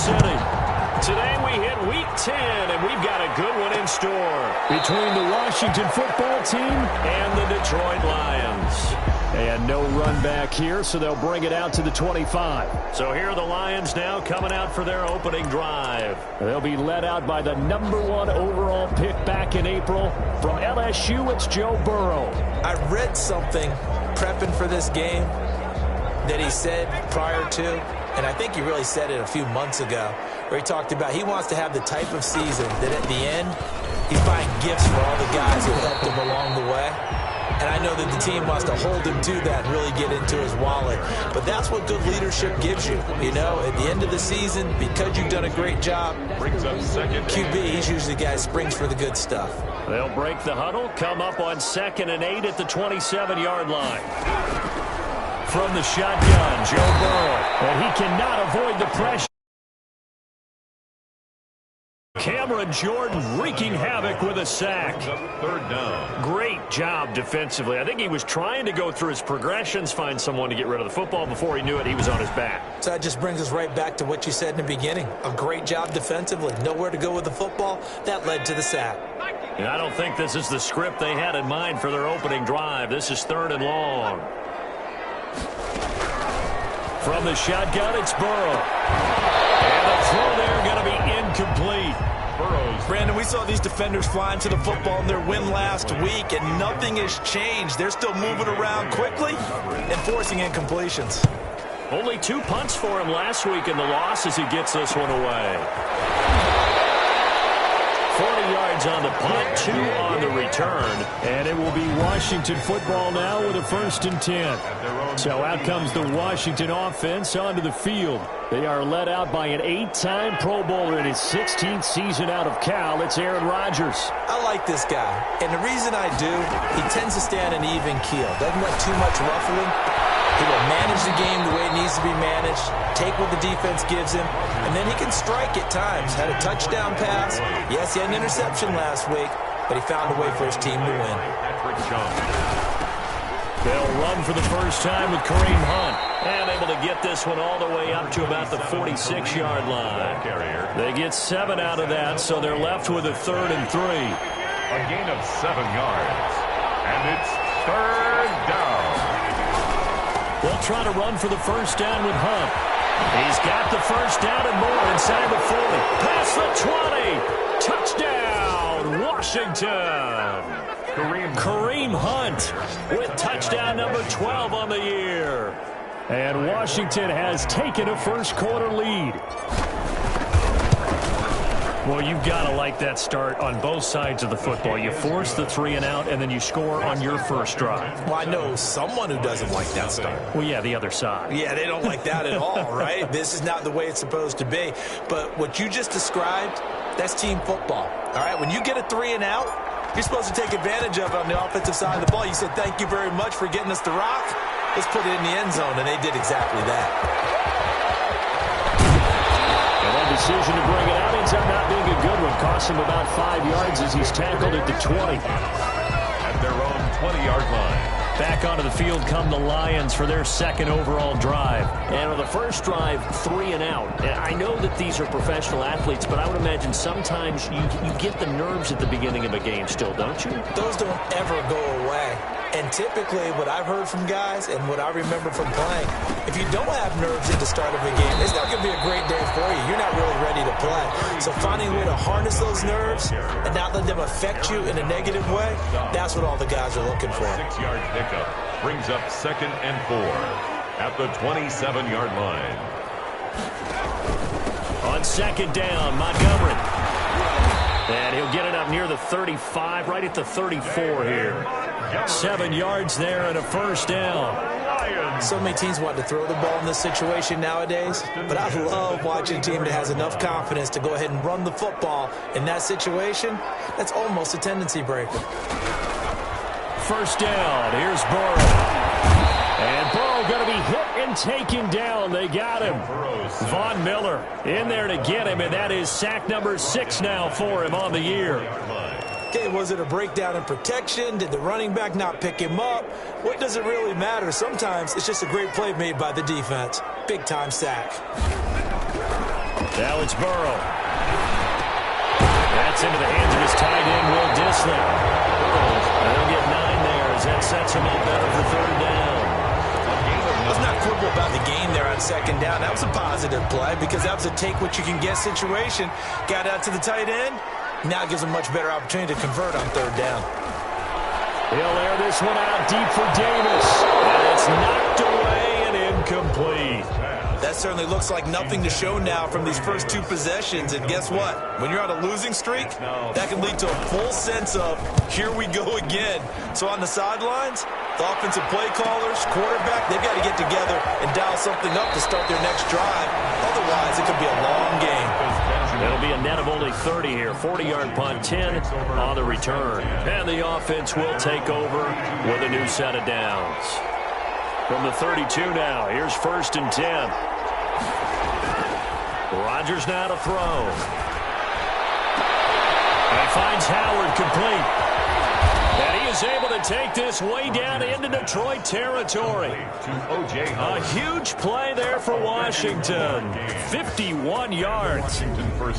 City. Today we hit Week 10, and we've got a good one in store between the Washington football team and the Detroit Lions. And no run back here, so they'll bring it out to the 25. So here are the Lions now coming out for their opening drive. They'll be led out by the #1 overall pick back in April. From LSU, it's Joe Burrow. I read something prepping for this game that he said prior to, and I think he really said it a few months ago, where he talked about he wants to have the type of season that at the end, he's buying gifts for all the guys who helped him along the way. And I know that the team wants to hold him to that and really get into his wallet. But that's what good leadership gives you. You know, at the end of the season, because you've done a great job, brings up second. QB, he's usually the guy who springs for the good stuff. They'll break the huddle, come up on 2nd and 8 at the 27-yard line. From the shotgun, Joe Burrow. And he cannot avoid the pressure. Cameron Jordan wreaking havoc with a sack. Third down. Great job defensively. I think he was trying to go through his progressions, find someone to get rid of the football. Before he knew it, he was on his back. So that just brings us right back to what you said in the beginning. A great job defensively. Nowhere to go with the football. That led to the sack. And I don't think this is the script they had in mind for their opening drive. This is 3rd and long. From the shotgun, it's Burrow. And the throw there going to be incomplete. Brandon, we saw these defenders flying to the football in their win last week, and nothing has changed. They're still moving around quickly and forcing incompletions. Only 2 punts for him last week in the loss as he gets this one away. 40 yards on the punt, 2 on the return. And it will be Washington football now with a 1st and 10. So out comes the Washington offense onto the field. They are led out by an 8-time Pro Bowler in his 16th season out of Cal. It's Aaron Rodgers. I like this guy. And the reason I do, he tends to stand an even keel. Doesn't let too much ruffling. He will manage the game the way it needs to be managed, take what the defense gives him, and then he can strike at times. Had a touchdown pass. Yes, he had an interception last week, but he found a way for his team to win. They'll run for the first time with Kareem Hunt. And able to get this one all the way up to about the 46-yard line. They get 7 out of that, so they're left with a 3rd and 3. A gain of 7 yards. And it's 3rd down. They'll try to run for the first down with Hunt. He's got the first down and more inside the 40. Past the 20. Touchdown, Washington. Kareem Hunt with touchdown number 12 on the year. And Washington has taken a first-quarter lead. Well, you've got to like that start on both sides of the football. You force the 3 and out, and then you score on your first drive. Well, I know someone who doesn't like that start. Well, yeah, the other side. Yeah, they don't like that at all, right? This is not the way it's supposed to be. But what you just described, that's team football, all right? When you get a 3 and out, you're supposed to take advantage of it on the offensive side of the ball. You said, thank you very much for getting us the rock. Let's put it in the end zone, and they did exactly that. And that decision to bring it out ends up not being a good one. Costs him about 5 yards as he's tackled at the 20. At their own 20-yard line. Back onto the field come the Lions for their 2nd overall drive. And on the first drive, 3 and out. And I know that these are professional athletes, but I would imagine sometimes you get the nerves at the beginning of a game still, don't you? Those don't ever go away. And typically what I've heard from guys and what I remember from playing, if you don't have nerves at the start of a game, it's not going to be a great day for you. You're not really ready to play. So finding a way to harness those nerves and not let them affect you in a negative way, that's what all the guys are looking for. 6-yard pickup brings up 2nd and 4 at the 27-yard line. On 2nd down, Montgomery. And he'll get it up near the 35, right at the 34 here. 7 yards there and a first down. So many teams want to throw the ball in this situation nowadays, but I love watching a team that has enough confidence to go ahead and run the football in that situation. That's almost a tendency breaker. First down, here's Burrow. And Burrow going to be hit and taken down. They got him. Von Miller in there to get him, and that is sack number 6 now for him on the year. Okay, was it a breakdown in protection? Did the running back not pick him up? What does it really matter? Sometimes it's just a great play made by the defense. Big-time sack. Now it's Burrow. That's into the hands of his tight end, Will Dissly. They'll get 9 there as that sets him up better for third down. Let's not quibble about the gain there on second down. That was a positive play because that was a take-what-you-can-get situation. Got out to the tight end. Now it gives him a much better opportunity to convert on third down. He'll air this one out deep for Davis. And it's knocked away and incomplete. That certainly looks like nothing to show now from these first 2 possessions. And guess what? When you're on a losing streak, that can lead to a full sense of, here we go again. So on the sidelines, the offensive play callers, quarterback, they've got to get together and dial something up to start their next drive. Otherwise, it could be a long game. It'll be a net of only 30 here. 40-yard punt, 10 on the return. And the offense will take over with a new set of downs. From the 32 now, here's 1st and 10. Rodgers now to throw. And he finds Howard complete. And he is able to take this way down into Detroit territory. A huge play there for Washington. 51 yards.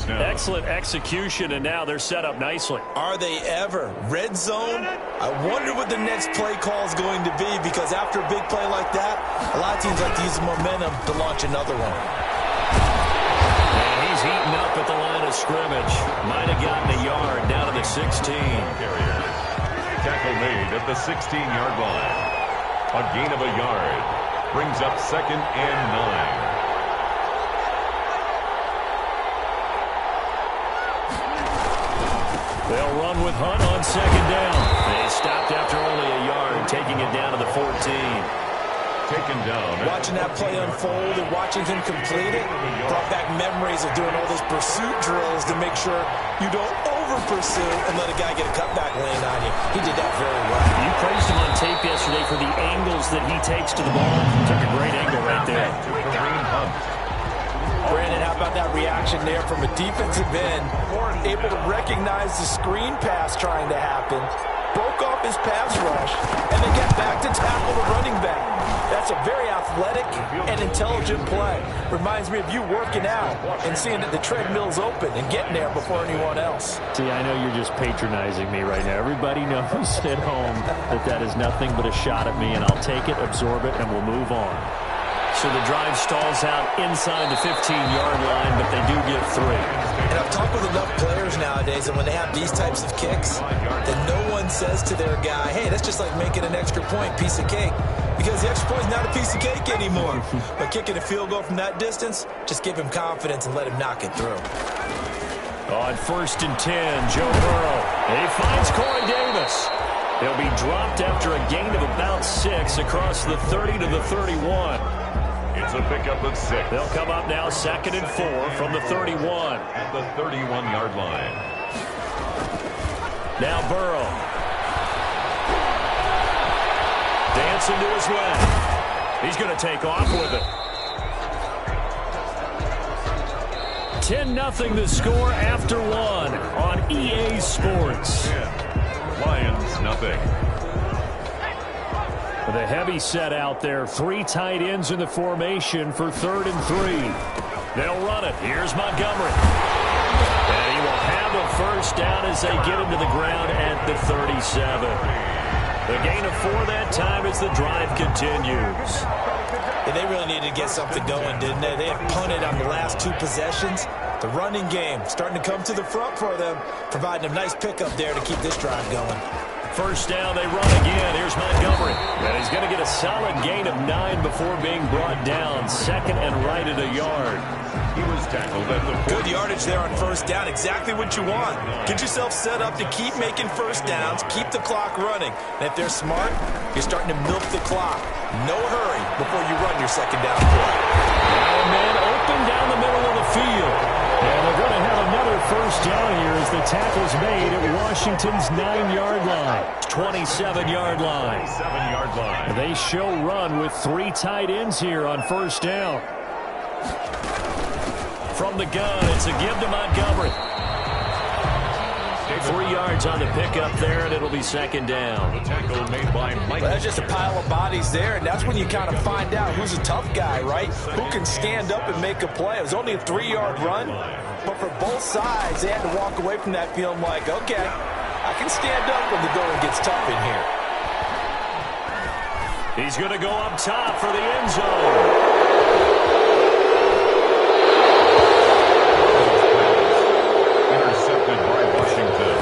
Excellent execution, and now they're set up nicely. Are they ever? Red zone? I wonder what the next play call is going to be, because after a big play like that, a lot of teams like to use the momentum to launch another one. And he's heating up at the line of scrimmage. Might have gotten a yard down to the 16. Tackle made at the 16-yard line. A gain of a yard. Brings up 2nd and 9. They'll run with Hunt on 2nd down. They stopped after only a yard, taking it down to the 14. Taken down. Watching that play unfold and watching him complete it brought back memories of doing all those pursuit drills to make sure you don't over-pursue and let a guy get a cutback lane on you. He did that very well. You praised him on tape yesterday for the angles that he takes to the ball. Took a great angle right there. Brandon, how about that reaction there from a defensive end? Able to recognize the screen pass trying to happen, broke off his pass rush, and then get back to tackle the running back. That's a very athletic and intelligent play. Reminds me of you working out and seeing that the treadmill's open and getting there before anyone else. See, I know you're just patronizing me right now. Everybody knows at home that that is nothing but a shot at me, and I'll take it, absorb it, and we'll move on. So the drive stalls out inside the 15-yard line, but they do get 3. And I've talked with enough players nowadays, and when they have these types of kicks, then no one says to their guy, hey, that's just like making an extra point, piece of cake. Because the extra point is not a piece of cake anymore. But kicking a field goal from that distance, just give him confidence and let him knock it through. On 1st and 10, Joe Burrow. He finds Corey Davis. He'll be dropped after a gain of about 6 across the 30 to the 31. It's a pickup of 6. They'll come up now 2nd and 4 from the 31. At the 31-yard line. Now Burrow. Dancing to his left. He's going to take off with it. 10-0 the score after 1 on EA Sports. Lions, nothing. With a heavy set out there, 3 tight ends in the formation for 3rd and 3. They'll run it. Here's Montgomery. And he will have a first down as they get him to the ground at the 37. The gain of 4 that time as the drive continues. And they really needed to get something going, didn't they? They had punted on the last 2 possessions. The running game starting to come to the front for them, providing a nice pickup there to keep this drive going. First down, they run again. Here's Montgomery. And he's going to get a solid gain of 9 before being brought down. 2nd and right at a yard. He was tackled at the 40. Good yardage there on first down. Exactly what you want. Get yourself set up to keep making first downs, keep the clock running. And if they're smart, you're starting to milk the clock. No hurry before you run your second down play. Now a man open down the middle of the field. And they're going to have another first down here as the tackle's made at Washington's 9-yard line. 27-yard line. 27-yard line. They show run with 3 tight ends here on first down. From the gun, it's a give to Montgomery. Only 3 yards on the pickup there, and it'll be second down. The tackle made by Mike. Well, there's just a pile of bodies there, and that's when you kind of find out who's a tough guy, right? Who can stand up and make a play. It was only a 3-yard run, but for both sides, they had to walk away from that feeling like, okay, I can stand up when the going gets tough in here. He's going to go up top for the end zone. Intercepted by Washington.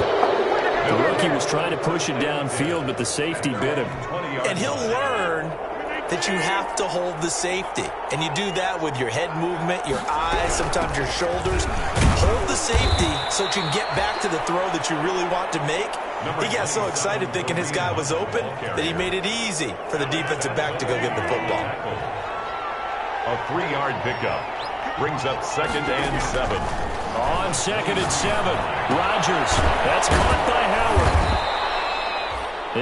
The rookie was trying to push it downfield, but the safety bit him. And he'll learn that you have to hold the safety. And you do that with your head movement, your eyes, sometimes your shoulders. Hold the safety so that you can get back to the throw that you really want to make. He got so excited thinking his guy was open that he made it easy for the defensive back to go get the football. A 3-yard pickup brings up 2nd and 7. On 2nd and 7, Rodgers. That's caught by Howard.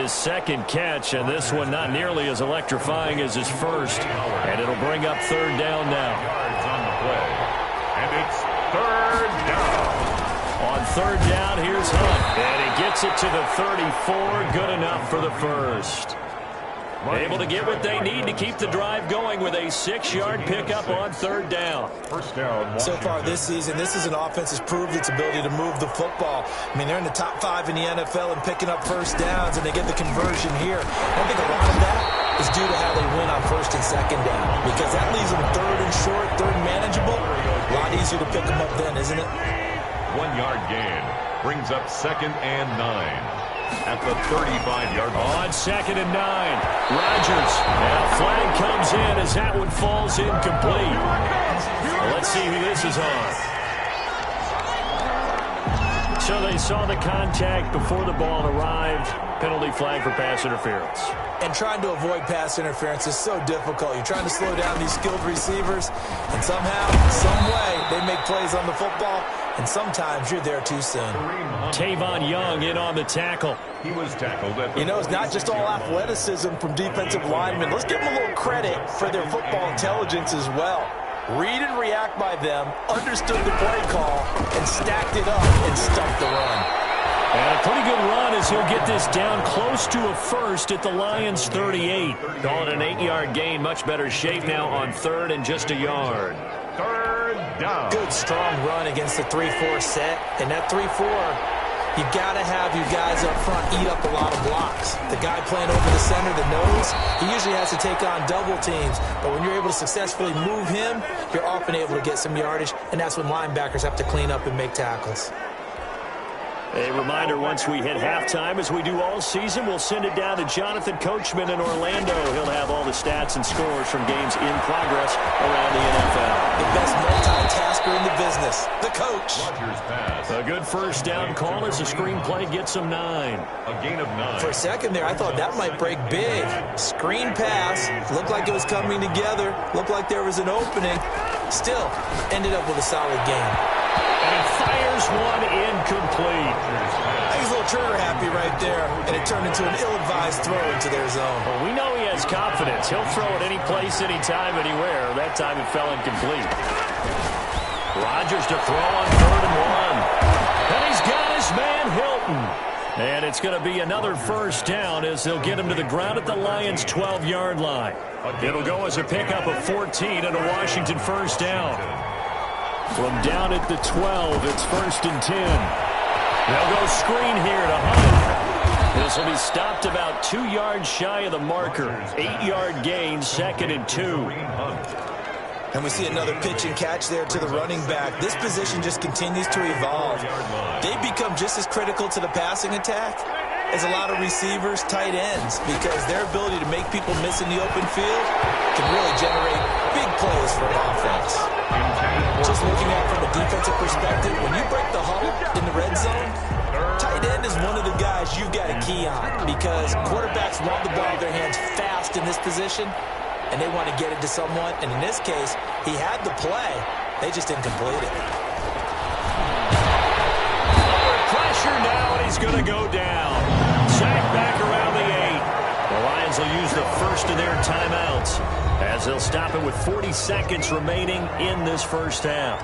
His second catch, and this one not nearly as electrifying as his first. And it'll bring up 3rd down now. Yards on the play. And it's 3rd down. On 3rd down, here's Hunt. And he gets it to the 34. Good enough for the first. Able to get what they need to keep the drive going with a 6-yard pickup on 3rd down. First down. So far this season, this is an offense that's proved its ability to move the football. I mean, they're in the top 5 in the NFL and picking up first downs, and they get the conversion here. I think a lot of that is due to how they win on 1st and 2nd down, because that leaves them 3rd and short, 3rd and manageable. A lot easier to pick them up then, isn't it? 1-yard gain brings up 2nd and 9. At the 35-yard line. On 2nd and 9, Rodgers. Now flag comes in as that one falls incomplete. Well, let's see who this is on. So they saw the contact before the ball arrived. Penalty flag for pass interference. And trying to avoid pass interference is so difficult. You're trying to slow down these skilled receivers, and somehow, some way, they make plays on the football, and sometimes you're there too soon. Tavon Young in on the tackle. He was tackled at the... You know, it's not just all athleticism from defensive linemen. Let's give them a little credit for their football intelligence as well. Read and react by them, understood the play call, and stacked it up and stuffed the run. And a pretty good run as he'll get this down close to a first at the Lions' 38. Calling an 8-yard gain, much better shape now on 3rd and just a yard. 3rd down. Good, strong run against the 3-4 set. And that 3-4, you got to have your guys up front eat up a lot of blocks. The guy playing over the center, the nose, he usually has to take on double teams. But when you're able to successfully move him, you're often able to get some yardage, and that's when linebackers have to clean up and make tackles. A reminder, once we hit halftime, as we do all season, we'll send it down to Jonathan Coachman in Orlando. He'll have all the stats and scores from games in progress around the NFL. The best multitasker in the business, the coach. Rodgers pass. A good first down call as the screenplay gets him 9. A gain of 9. For a second there, I thought that might break big. Screen pass, looked like it was coming together, looked like there was an opening. Still, ended up with a solid game. And he fires one incomplete. I think he's a little trigger happy right there, and it turned into an ill-advised throw into their zone. Well, we know he has confidence. He'll throw it any place, anytime, anywhere. That time it fell incomplete. Rodgers to throw on 3rd and 1. And he's got his man Hilton. And it's going to be another first down as they'll get him to the ground at the Lions' 12-yard line. It'll go as a pickup of 14 and a Washington first down. From down at the 12, it's 1st and 10. They'll go screen here to Hunt. This will be stopped about 2 yards shy of the marker. 8-yard gain, 2nd and 2. And we see another pitch and catch there to the running back. This position just continues to evolve. They become just as critical to the passing attack as a lot of receivers, tight ends, because their ability to make people miss in the open field can really generate big plays for an offense. Just looking at it from a defensive perspective, when you break the huddle in the red zone, tight end is one of the guys you've got to key on, because quarterbacks want the ball in their hands fast in this position, and they want to get it to someone. And in this case, he had the play. They just didn't complete it. Under pressure now, and he's going to go down. Sacked back around the 8. The Lions will use the first of their timeouts as they'll stop it with 40 seconds remaining in this first half.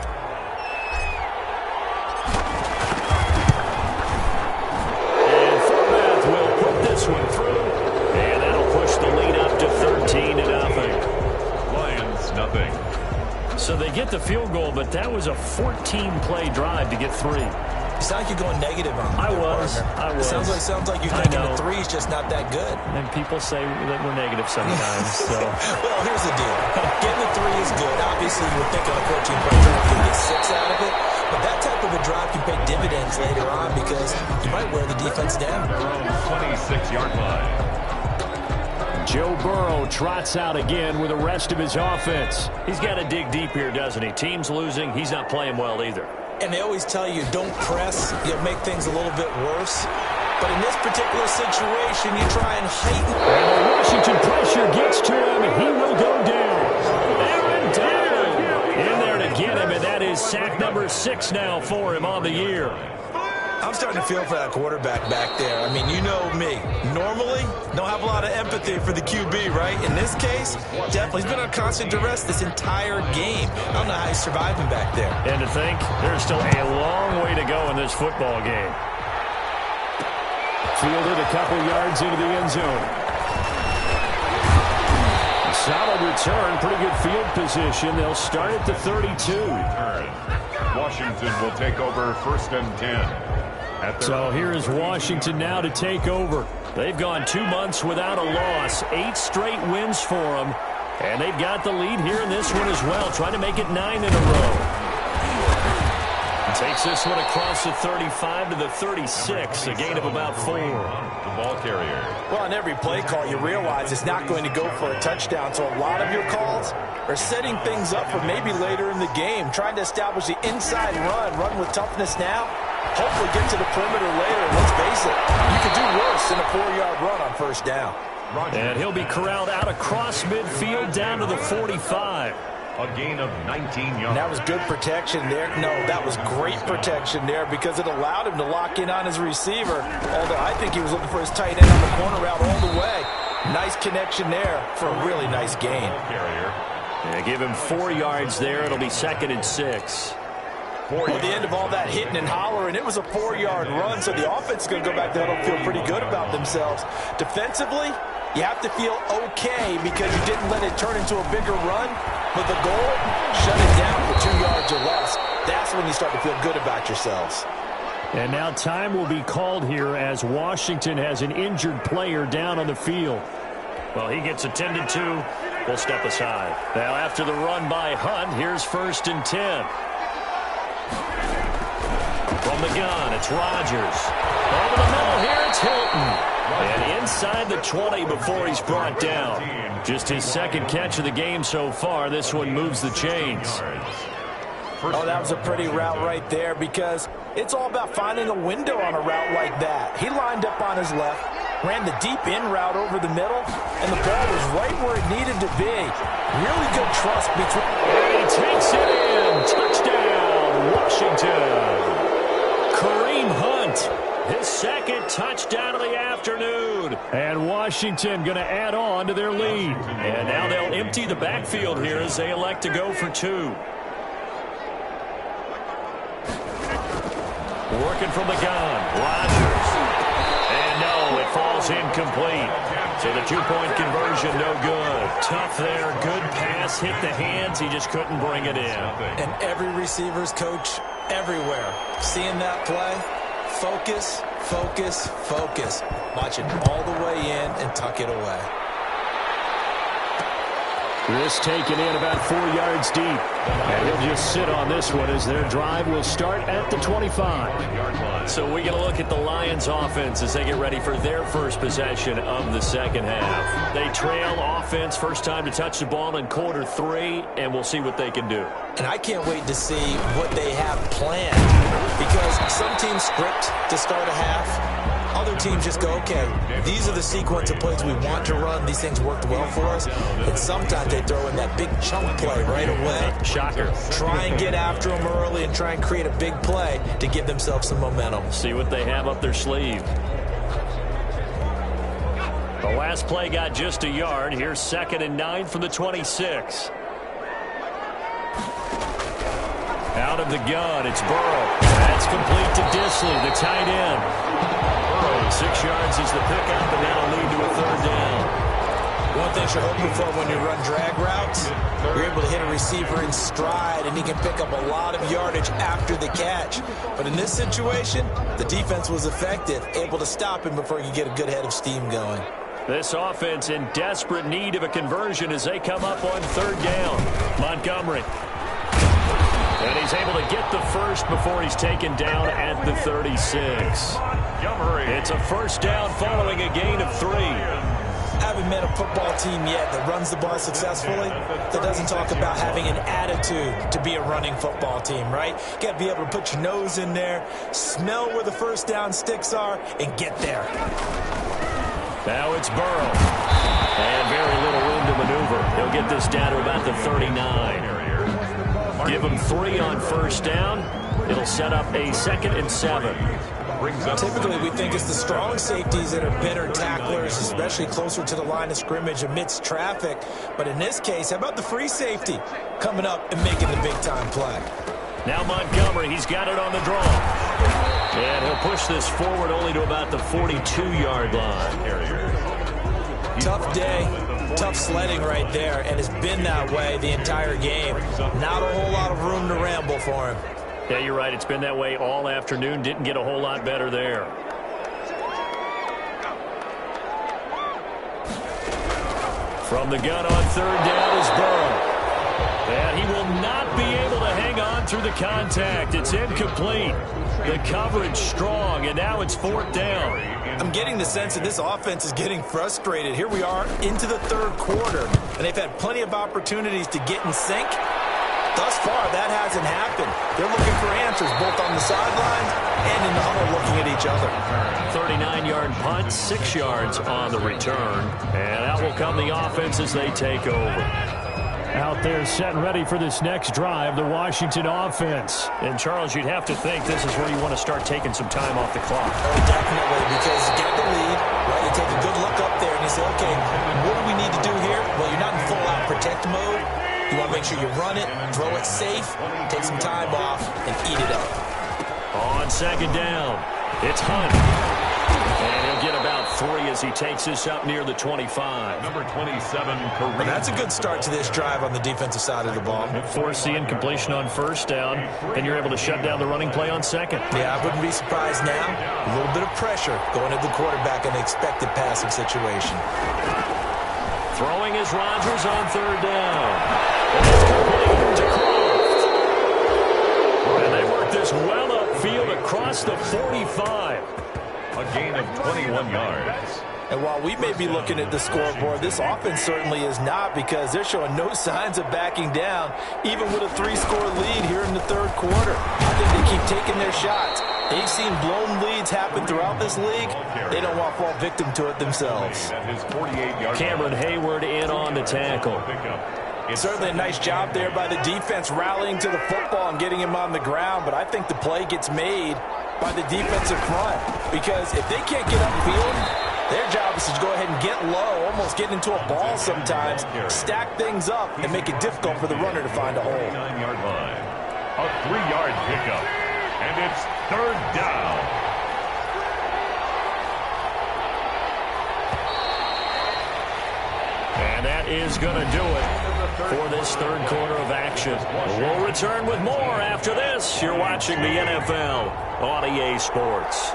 this one through, and that'll push the lead up to 13-0. Lions, nothing. So they get the field goal, but that was a 14-play drive to get 3. You sound like you're going negative on me. I was. Sounds like you're thinking the 3 is just not that good. And people say that we're negative sometimes. So. Well, here's the deal. Getting the 3 is good. Obviously, you would think on a 14-play drive you get 6 out of it. But that type of a drive can pay dividends later on because you might wear the defense down. 26-yard line. Joe Burrow trots out again with the rest of his offense. He's got to dig deep here, doesn't he? Team's losing. He's not playing well either. And they always tell you, don't press. You'll make things a little bit worse. But in this particular situation, you try and heighten. And the Washington pressure gets to him, and he will go down. Aaron Donald in there to get him, and that is sack number 6 now for him on the year. I'm starting to feel for that quarterback back there. I mean, you know me. Normally, don't have a lot of empathy for the QB, right? In this case, definitely. He's been on constant duress this entire game. I don't know how he's surviving back there. And to think, there's still a long way to go in this football game. Fielded a couple yards into the end zone. Solid return, pretty good field position. They'll start at the 32. Washington will take over 1st and 10. So here is Washington now to take over. They've gone 2 months without a loss. 8 straight wins for them. And they've got the lead here in this one as well, trying to make it 9 in a row. Takes this one across the 35 to the 36, a gain of about 4. The ball carrier. Well, on every play call, you realize it's not going to go for a touchdown. So a lot of your calls are setting things up for maybe later in the game, trying to establish the inside run with toughness now. Hopefully get to the perimeter later. And let's face it, you could do worse than a 4-yard run on 1st down. And he'll be corralled out across midfield down to the 45. A gain of 19 yards. And that was good protection there. No, that was great protection there because it allowed him to lock in on his receiver. Although I think he was looking for his tight end on the corner route all the way. Nice connection there for a really nice gain. Yeah, give him 4 yards there. It'll be 2nd and 6. At the end of all that hitting and hollering, it was a 4-yard run, so the offense is going to go back there and feel pretty good about themselves. Defensively, you have to feel okay because you didn't let it turn into a bigger run. But the goal, shut it down for 2 yards or less. That's when you start to feel good about yourselves. And now time will be called here as Washington has an injured player down on the field. Well, he gets attended to. We'll step aside. Now after the run by Hunt, here's 1st and 10. From the gun, it's Rodgers. Over the middle here, it's Hilton. And inside the 20 before he's brought down. Just his 2nd catch of the game so far. This one moves the chains. Oh, that was a pretty route right there because it's all about finding a window on a route like that. He lined up on his left, ran the deep in route over the middle, and the ball was right where it needed to be. Really good trust between. And he takes it in. Touchdown, Washington. Kareem Hunt, his 2nd touchdown of the afternoon. And Washington going to add on to their lead. And now they'll empty the backfield here as they elect to go for 2. Working from the gun, Rodgers. And no, it falls incomplete. So the 2-point conversion, no good. Tough there, good pass, hit the hands. He just couldn't bring it in. And every receiver's coach everywhere, seeing that play, focus, focus, focus. Watch it all the way in and tuck it away. This taken in about 4 yards deep. And he'll just sit on this one as their drive will start at the 25. So we're going to look at the Lions offense as they get ready for their first possession of the 2nd half. They trail offense, first time to touch the ball in quarter 3, and we'll see what they can do. And I can't wait to see what they have planned because some teams script to start a half. Other teams just go, okay, these are the sequence of plays we want to run. These things worked well for us. And sometimes they throw in that big chunk play right away. Shocker. Try and get after them early and try and create a big play to give themselves some momentum. See what they have up their sleeve. The last play got just a yard. Here's 2nd and 9 from the 26. Out of the gun, it's Burrow. That's complete to Disley, the tight end. 6 yards is the pickup, and that'll lead to a third down. One thing you're hoping for when you run drag routes, you're able to hit a receiver in stride, and he can pick up a lot of yardage after the catch. But in this situation, the defense was effective, able to stop him before he could get a good head of steam going. This offense in desperate need of a conversion as they come up on third down. Montgomery. And he's able to get the first before he's taken down at the 36. It's a first down following a gain of 3. Haven't met a football team yet that runs the ball successfully that doesn't talk about having an attitude to be a running football team, right? You got to be able to put your nose in there, smell where the first down sticks are, and get there. Now it's Burrow. And very little room to maneuver. He'll get this down to about the 39. Give him 3 on first down. It'll set up a 2nd and 7. Typically, we think it's the strong safeties that are better tacklers, especially closer to the line of scrimmage amidst traffic. But in this case, how about the free safety coming up and making the big-time play? Now Montgomery, he's got it on the draw. And he'll push this forward only to about the 42-yard line. Tough day, tough sledding right there, and it's been that way the entire game. Not a whole lot of room to ramble for him. Yeah, you're right. It's been that way all afternoon. Didn't get a whole lot better there. From the gun on third down is Burrow. And he will not be able to hang on through the contact. It's incomplete. The coverage strong, and now it's 4th down. I'm getting the sense that this offense is getting frustrated. Here we are into the third quarter, and they've had plenty of opportunities to get in sync. Thus far, that hasn't happened. They're looking for answers both on the sidelines and in the huddle looking at each other. 39-yard punt, 6 yards on the return. And out will come the offense as they take over. Out there set and ready for this next drive, the Washington offense. And, Charles, you'd have to think this is where you want to start taking some time off the clock. Oh, definitely, because you get the lead, right? You take a good look up there and you say, okay, what do we need to do here? Well, you're not in full-out protect mode. You want to make sure you run it, throw it safe, take some time off, and eat it up. On second down, it's Hunt. And he'll get about 3 as he takes this up near the 25. Number 27, Kareem. Well, that's a good start to this drive on the defensive side of the ball. Force the incompletion on first down, and you're able to shut down the running play on second. Yeah, I wouldn't be surprised now. A little bit of pressure going at the quarterback in the expected passing situation. Throwing is Rodgers on third down. And it's complete to Croft. And they work this well upfield across the 45. A gain of 21 yards. And while we may be looking at the scoreboard, this offense certainly is not, because they're showing no signs of backing down, even with a 3-score lead here in the third quarter. I think they keep taking their shots. They've seen blown leads happen throughout this league. They don't want to fall victim to it themselves. Cameron Hayward in on the tackle. Certainly a nice job there by the defense rallying to the football and getting him on the ground, but I think the play gets made by the defensive front, because if they can't get upfield, their job is to go ahead and get low, almost get into a ball sometimes, stack things up, and make it difficult for the runner to find a hole. 9-yard line. A 3-yard pickup. And it's third down. And that is going to do it for this third quarter of action. We'll return with more after this. You're watching the NFL on EA Sports.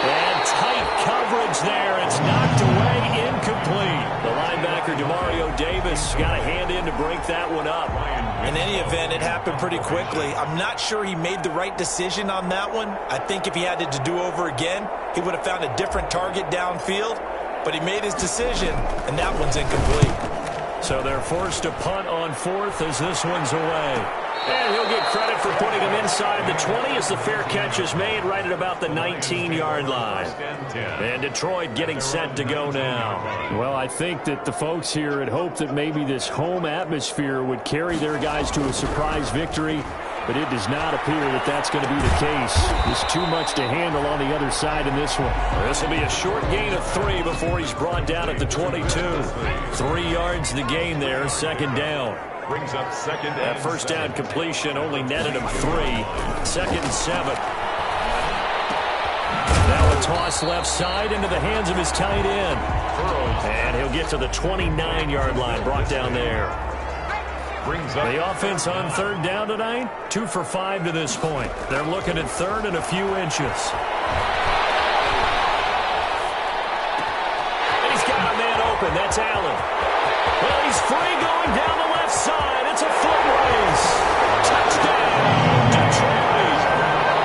And tight coverage there. It's knocked away, incomplete. The linebacker, Demario Davis, got a hand in to break that one up. In any event, it happened pretty quickly. I'm not sure he made the right decision on that one. I think if he had to do over again, he would have found a different target downfield. But he made his decision, and that one's incomplete. So they're forced to punt on fourth as this one's away. And he'll get credit for putting him inside the 20 as the fair catch is made right at about the 19-yard line. And Detroit getting set to go now. Well, I think that the folks here had hoped that maybe this home atmosphere would carry their guys to a surprise victory, but it does not appear that that's going to be the case. There's too much to handle on the other side in this one. This will be a short gain of 3 before he's brought down at the 22. 3 yards the gain there, second down. Brings up second and That first down completion only netted him 3. 2nd and 7. Now a toss left side into the hands of his tight end. And he'll get to the 29-yard line, brought down there. Brings up the offense on 3rd down tonight, 2 for 5 to this point. They're looking at 3rd and a few inches. And he's got a man open. That's Allen. Well, he's free going down the left side. It's a foot race. Touchdown, Detroit.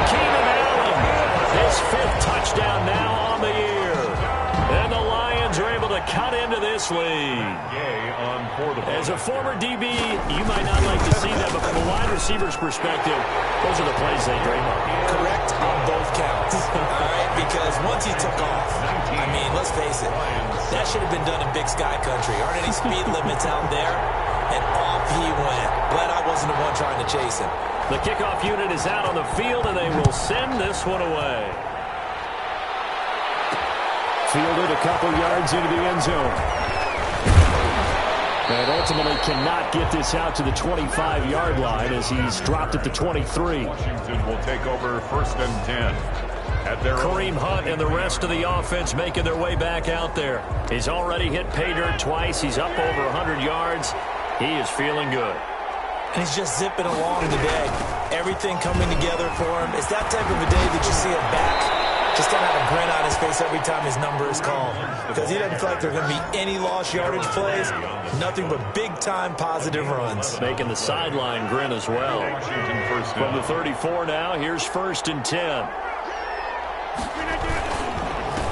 Keenan Allen, his 5th touchdown now on the year. And the Lions are able to cut into this lead. As a former DB, you might not like to see that, but from a wide receiver's perspective, those are the plays they dream of. Correct on both counts. All right, because once he took off, I mean, let's face it, that should have been done in Big Sky Country. Aren't any speed limits out there? And off he went. Glad I wasn't the one trying to chase him. The kickoff unit is out on the field, and they will send this one away. Fielded a couple yards into the end zone. And ultimately cannot get this out to the 25-yard line as he's dropped at the 23. Washington will take over 1st and 10. At their Kareem Hunt and the rest of the offense making their way back out there. He's already hit pay dirt twice. He's up over 100 yards. He is feeling good. And he's just zipping along today. Everything coming together for him. It's that type of a day that you see him back. Just kind of have a grin on his face every time his number is called. Because he doesn't feel like there are going to be any lost yardage plays. Nothing but big-time positive runs. Making the sideline grin as well. Washington first From down. the 34 now, here's 1st and 10.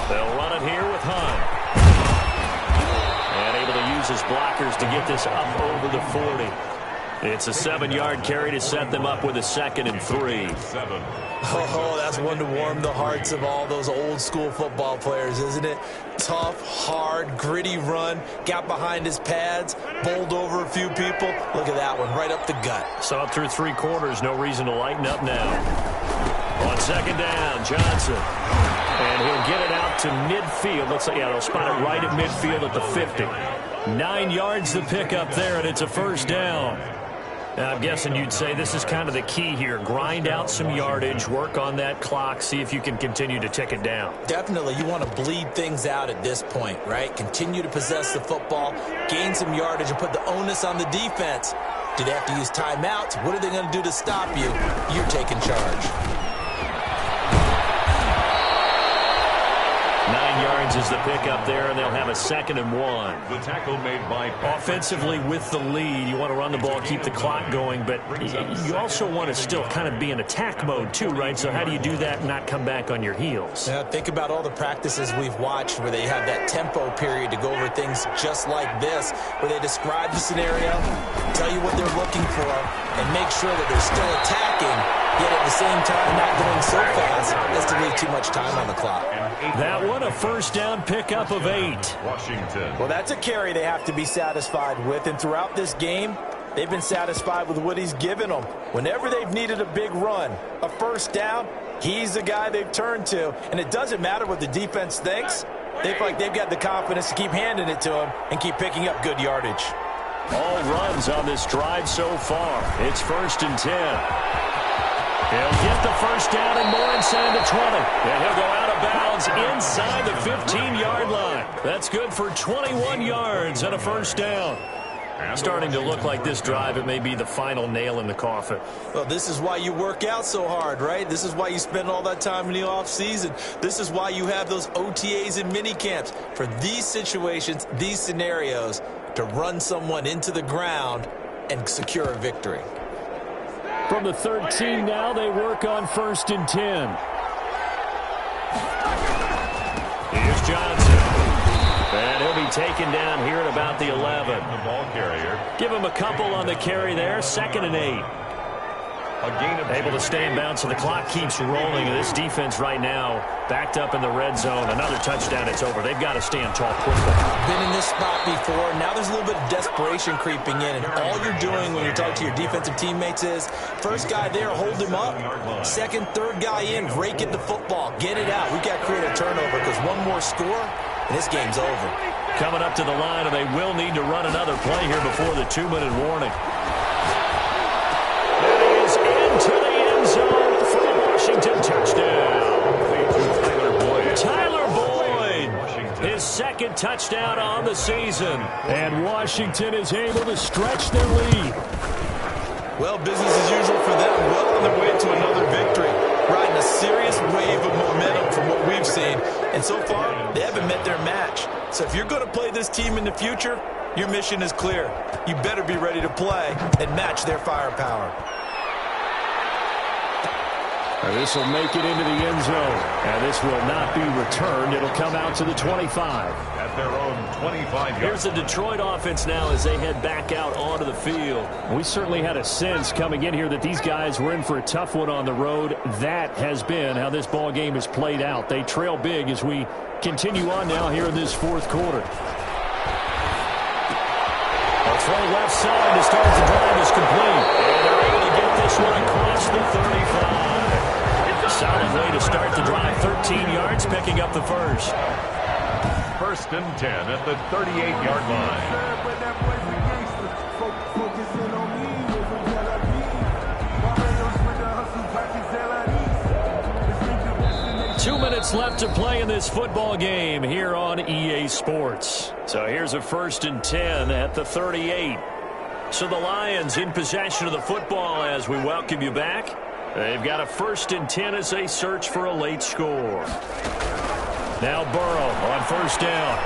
They'll run it here with Hunt. And able to use his blockers to get this up over the 40. It's a 7-yard carry to set them up with a 2nd and 3. 7. Oh, that's one to warm the hearts of all those old-school football players, isn't it? Tough, hard, gritty run. Got behind his pads, bowled over a few people. Look at that one, right up the gut. So up through 3 quarters, no reason to lighten up now. On 2nd down, Johnson. And he'll get it out to midfield. Looks like, yeah, they'll spot it right at midfield at the 50. 9 yards to pick up there, and it's a 1st down. Now, I'm guessing you'd say this is kind of the key here. Grind out some yardage, work on that clock, see if you can continue to tick it down. Definitely, you want to bleed things out at this point, right? Continue to possess the football, gain some yardage, and put the onus on the defense. Do they have to use timeouts? What are they going to do to stop you? You're taking charge. 9 yards is the pickup there, and they'll have a 2nd and 1. The tackle made by Offensively with the lead, you want to run the ball, keep the clock going, but you also want to still kind of be in attack mode too, right? So how do you do that and not come back on your heels? Now, think about all the practices we've watched where they have that tempo period to go over things just like this, where they describe the scenario, tell you what they're looking for, and make sure that they're still attacking, yet at the same time not going so fast as to leave too much time on the clock. That one, a 1st down pickup of 8. Washington. Well, that's a carry they have to be satisfied with, and throughout this game, they've been satisfied with what he's given them. Whenever they've needed a big run, a 1st down, he's the guy they've turned to, and it doesn't matter what the defense thinks. They feel like they've got the confidence to keep handing it to him and keep picking up good yardage. All runs on this drive so far. It's 1st and 10. He'll get the 1st down and more inside the 20. And he'll go out of bounds inside the 15-yard line. That's good for 21 yards and a 1st down. Starting to look like this drive, it may be the final nail in the coffin. Well, this is why you work out so hard, right? This is why you spend all that time in the offseason. This is why you have those OTAs and mini camps. For these situations, these scenarios, to run someone into the ground and secure a victory. From the 13 now, they work on 1st and 10. Here's Johnson. And he'll be taken down here at about the 11. The ball carrier. Give him a couple on the carry there. 2nd and 8. A gain of Able to stay in bounds, so the clock keeps rolling. This defense right now backed up in the red zone. Another touchdown, it's over. They've got to stand tall quickly. Been in this spot before. Now there's a little bit of desperation creeping in, and all you're doing when you're talking to your defensive teammates is, first guy there, hold him up. 2nd, 3rd guy in, rake at the football. Get it out. We've got to create a turnover because one more score, and this game's over. coming up to the line, and they will need to run another play here before the 2-minute warning. That is into the end zone for the Washington touchdown. Tyler Boyd, his second touchdown on the season. And Washington is able to stretch their lead. Well, business as usual for them. Well on their way to another victory. Riding a serious wave of momentum from what we've seen. And so far, they haven't met their match. So if you're going to play this team in the future, your mission is clear. You better be ready to play and match their firepower. This will make it into the end zone. And this will not be returned. It'll come out to the 25. At their own 25 yards. Here's the Detroit offense now as they head back out onto the field. We certainly had a sense coming in here that these guys were in for a tough one on the road. That has been how this ball game has played out. They trail big as we continue on now here in this fourth quarter. A throw left side to start the drive is complete. And they're able to get this one across the 35. Solid way to start the drive. 13 yards, picking up the first. First and 10 at the 38-yard line. 2 minutes left to play in this football game here on EA Sports. So here's a first and 10 at the 38. So the Lions in possession of the football as we welcome you back. They've got a first and 10 as they search for a late score. Now Burrow on first down.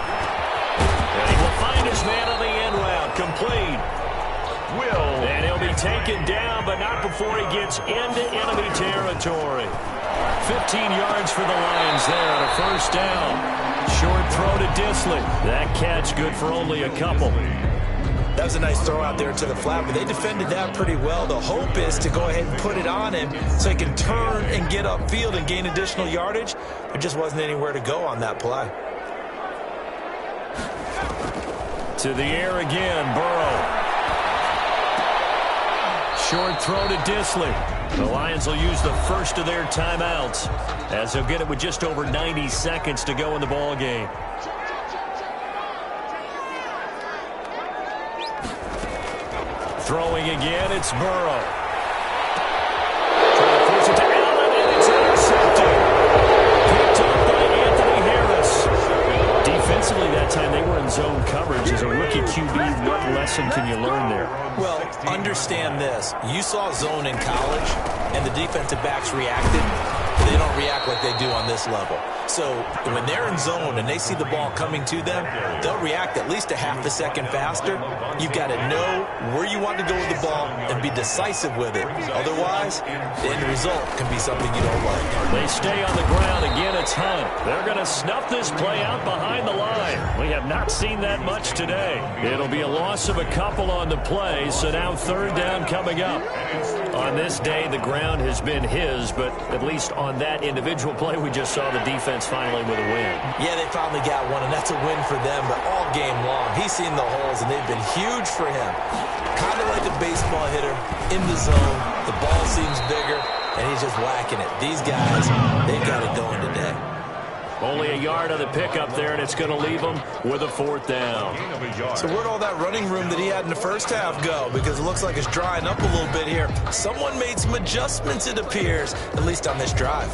And he will find his man on the end route. Complete. And he'll be taken down, but not before he gets into enemy territory. 15 yards for the Lions there on a first down. Short throw to Disley. That catch good for only a couple. That was a nice throw out there to the flat, but they defended that pretty well. The hope is to go ahead and put it on him so he can turn and get upfield and gain additional yardage. There just wasn't anywhere to go on that play. To the air again, Burrow. Short throw to Disley. The Lions will use the first of their timeouts as they'll get it with just over 90 seconds to go in the ball game. Throwing again, it's Burrow. Trying to force it to Allen, and it's intercepted. Picked up by Anthony Harris. Defensively that time, they were in zone coverage. As a rookie QB, what lesson can you learn there? Well, understand this. You saw zone in college, and the defensive backs reacted. They don't react like they do on this level. So when they're in zone and they see the ball coming to them, they'll react at least a half a second faster. You've got to know where you want to go with the ball and be decisive with it. Otherwise, the end result can be something you don't like. They stay on the ground. Again, it's Hunt. They're going to snuff this play out behind the line. We have not seen that much today. It'll be a loss of a couple on the play, so now third down coming up. On this day, the ground has been his, but at least on that individual play, we just saw the defense finally with a win. Yeah, they finally got one, and that's a win for them, but all game long, he's seen the holes, and they've been huge for him. Kind of like a baseball hitter in the zone. The ball seems bigger, and he's just whacking it. These guys, they've got it going today. Only a yard on the pickup there, and it's going to leave them with a fourth down. So where'd all that running room that he had in the first half go? Because it looks like it's drying up a little bit here. Someone made some adjustments, it appears, at least on this drive.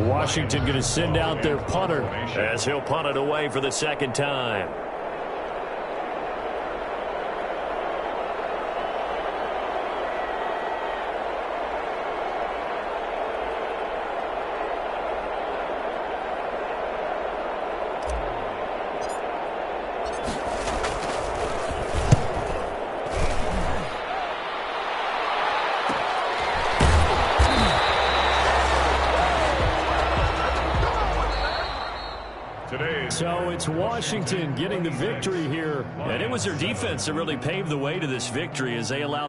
Washington going to send out their punter as he'll punt it away for the second time. So it's Washington getting the victory here. And it was their defense that really paved the way to this victory as they allowed